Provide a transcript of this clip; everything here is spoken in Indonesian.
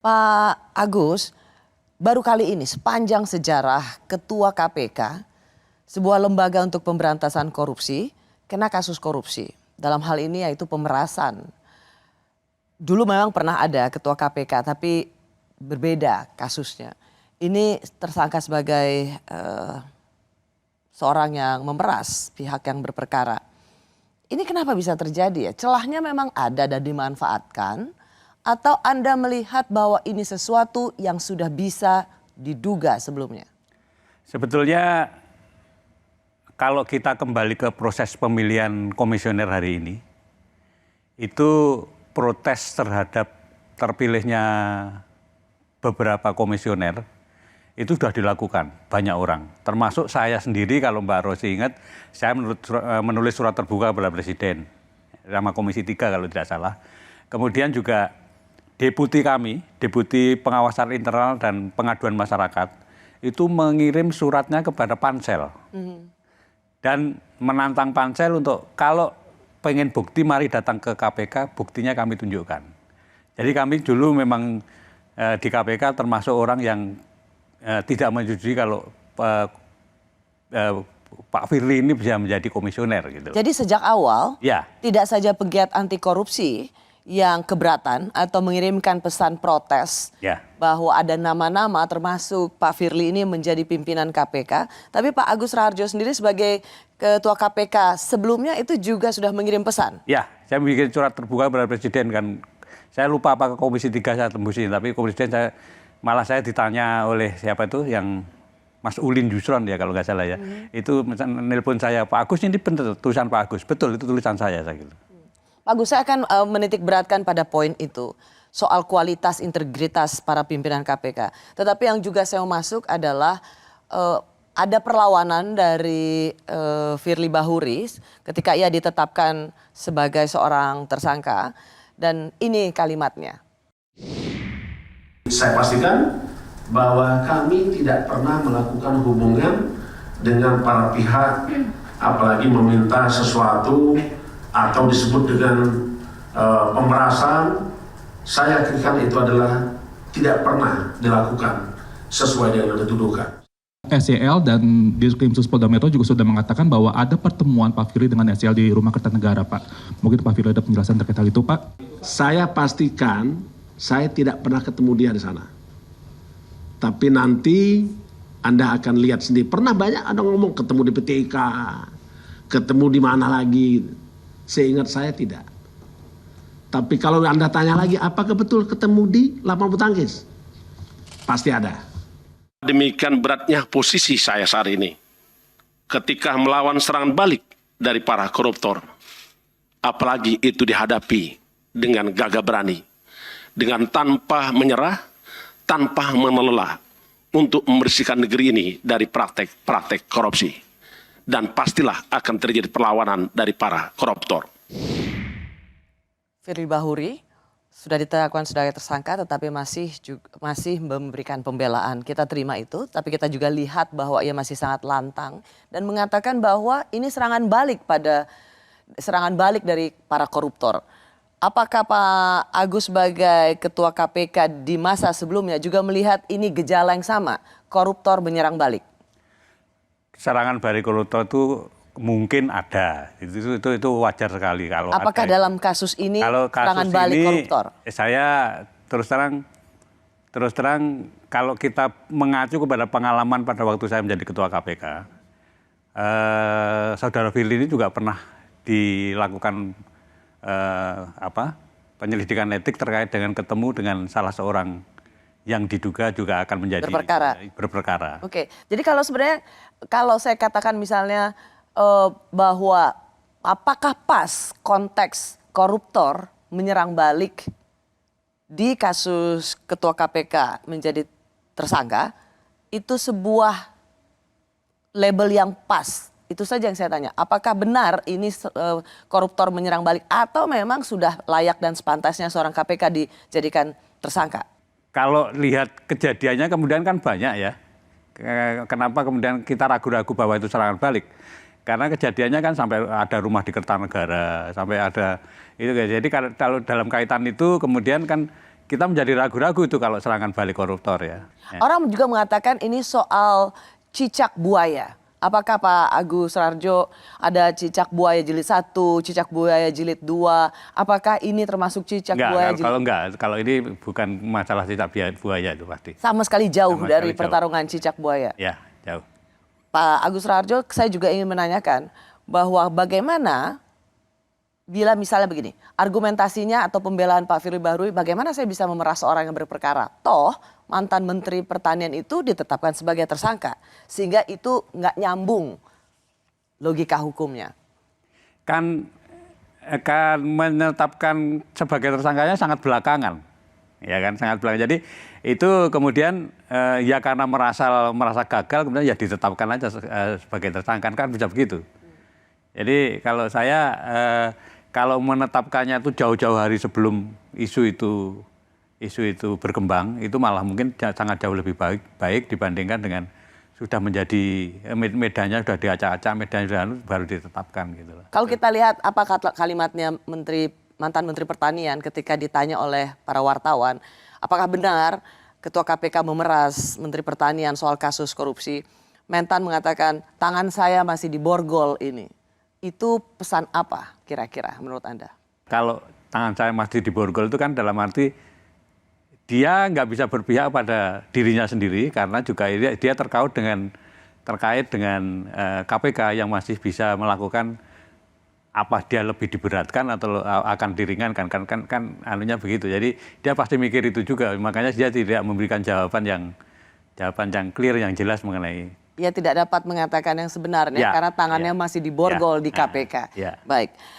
Pak Agus, baru kali ini sepanjang sejarah Ketua KPK, sebuah lembaga untuk pemberantasan korupsi, kena kasus korupsi. Dalam hal ini yaitu pemerasan. Dulu memang pernah ada Ketua KPK, tapi berbeda kasusnya. Ini tersangka sebagai seorang yang memeras pihak yang berperkara. Ini kenapa bisa terjadi ya? Celahnya memang ada dan dimanfaatkan, atau Anda melihat bahwa ini sesuatu yang sudah bisa diduga sebelumnya? Sebetulnya kalau kita kembali ke proses pemilihan komisioner hari ini, itu protes terhadap terpilihnya beberapa komisioner itu sudah dilakukan banyak orang. Termasuk saya sendiri, kalau Mbak Rosi ingat, saya menulis surat terbuka kepada Presiden sama Komisi 3 kalau tidak salah. Kemudian juga deputi kami, deputi pengawasan internal dan pengaduan masyarakat, itu mengirim suratnya kepada Pansel. Dan menantang Pansel untuk kalau pengen bukti mari datang ke KPK, buktinya kami tunjukkan. Jadi kami dulu memang di KPK termasuk orang yang tidak menyetujui kalau Pak Firly ini bisa menjadi komisioner gitu. Jadi sejak awal ya, tidak saja pegiat anti korupsi yang keberatan atau mengirimkan pesan protes bahwa ada nama-nama termasuk Pak Firly ini menjadi pimpinan KPK. Tapi Pak Agus Raharjo sendiri sebagai Ketua KPK sebelumnya itu juga sudah mengirim pesan. Ya, saya bikin surat terbuka kepada Presiden kan. Saya lupa apa ke Komisi 3 saya tembusin, tapi Presiden malah saya ditanya oleh siapa itu yang Mas Ulin Yusron ya kalau nggak salah ya. Itu nelpon saya, Pak Agus ini benar tulisan Pak Agus. Betul, itu tulisan saya gitu. Pak Agus, saya akan menitik beratkan pada poin itu. Soal kualitas integritas para pimpinan KPK. Tetapi yang juga saya mau masuk adalah ada perlawanan dari Firly Bahuri ketika ia ditetapkan sebagai seorang tersangka. Dan ini kalimatnya. Saya pastikan bahwa kami tidak pernah melakukan hubungan dengan para pihak, apalagi meminta sesuatu atau disebut dengan pemerasan. Saya yakinkan itu adalah tidak pernah dilakukan sesuai dengan yang dituduhkan. SEL dan Diskrimsus Polda Metro juga sudah mengatakan bahwa ada pertemuan Pak Firly dengan SEL di Rumah Kertanegara, Pak. Mungkin Pak Firly ada penjelasan terkait hal itu, Pak? Saya pastikan saya tidak pernah ketemu dia di sana. Tapi nanti Anda akan lihat sendiri. Pernah banyak ada ngomong ketemu di PTIK, ketemu di mana lagi. Seingat saya tidak. Tapi kalau Anda tanya lagi, apakah betul ketemu di lapangan bulu tangkis? Pasti ada. Demikian beratnya posisi saya saat ini ketika melawan serangan balik dari para koruptor. Apalagi itu dihadapi dengan gagah berani, dengan tanpa menyerah, tanpa menelelah untuk membersihkan negeri ini dari praktek-praktek korupsi. Dan pastilah akan terjadi perlawanan dari para koruptor. Firly Bahuri sudah ditetapkan sebagai tersangka tetapi masih memberikan pembelaan. Kita terima itu, tapi kita juga lihat bahwa ia masih sangat lantang dan mengatakan bahwa ini serangan balik dari para koruptor. Apakah Pak Agus sebagai Ketua KPK di masa sebelumnya juga melihat ini gejala yang sama, koruptor menyerang balik? Serangan balik koruptor itu mungkin ada, itu wajar sekali kalau. Apakah ada. Dalam kasus ini serangan kasus balik ini, koruptor? Saya terus terang kalau kita mengacu kepada pengalaman pada waktu saya menjadi Ketua KPK, Saudara Firly ini juga pernah dilakukan penyelidikan etik terkait dengan ketemu dengan salah seorang yang diduga juga akan menjadi berperkara. Oke, jadi kalau saya katakan misalnya bahwa apakah pas konteks koruptor menyerang balik di kasus Ketua KPK menjadi tersangka, itu sebuah label yang pas? Itu saja yang saya tanya. Apakah benar ini koruptor menyerang balik atau memang sudah layak dan sepantasnya seorang KPK dijadikan tersangka? Kalau lihat kejadiannya kemudian kan banyak ya. Kenapa kemudian kita ragu-ragu bahwa itu serangan balik? Karena kejadiannya kan sampai ada rumah di Kertanegara, sampai ada itu. Jadi kalau dalam kaitan itu kemudian kan kita menjadi ragu-ragu itu kalau serangan balik koruptor ya. Orang juga mengatakan ini soal cicak buaya. Apakah Pak Agus Raharjo ada cicak buaya jilid 1, cicak buaya jilid 2? Apakah ini termasuk cicak buaya jilid? Kalau ini bukan masalah cicak buaya itu pasti. Sama sekali jauh Sama dari sekali jauh. pertarungan cicak buaya. Ya, jauh. Pak Agus Raharjo, saya juga ingin menanyakan bahwa bagaimana bila misalnya begini, argumentasinya atau pembelaan Pak Firly Bahuri, bagaimana saya bisa memeras orang yang berperkara? Toh mantan Menteri Pertanian itu ditetapkan sebagai tersangka, sehingga itu nggak nyambung logika hukumnya. Kan menetapkan sebagai tersangkanya sangat belakangan, ya kan, sangat belakangan. Jadi itu kemudian ya karena merasa gagal, kemudian ya ditetapkan aja sebagai tersangka, kan bisa begitu. Jadi kalau saya kalau menetapkannya itu jauh-jauh hari sebelum isu itu berkembang, itu malah mungkin sangat jauh lebih baik dibandingkan dengan sudah menjadi medannya sudah diacak-acak, medannya sudah baru ditetapkan gitu loh. Kalau kita lihat apa kalimatnya mantan Menteri Pertanian ketika ditanya oleh para wartawan, apakah benar Ketua KPK memeras Menteri Pertanian soal kasus korupsi? Mentan mengatakan tangan saya masih diborgol ini. Itu pesan apa kira-kira menurut Anda? Kalau Tangan saya masih diborgol itu kan dalam arti dia nggak bisa berpihak pada dirinya sendiri karena juga dia terkait dengan KPK yang masih bisa melakukan apa dia lebih diberatkan atau akan diringankan kan anunya begitu. Jadi dia pasti mikir itu juga, makanya dia tidak memberikan jawaban yang clear, yang jelas mengenai. Ia tidak dapat mengatakan yang sebenarnya karena tangannya masih diborgol di KPK. Baik.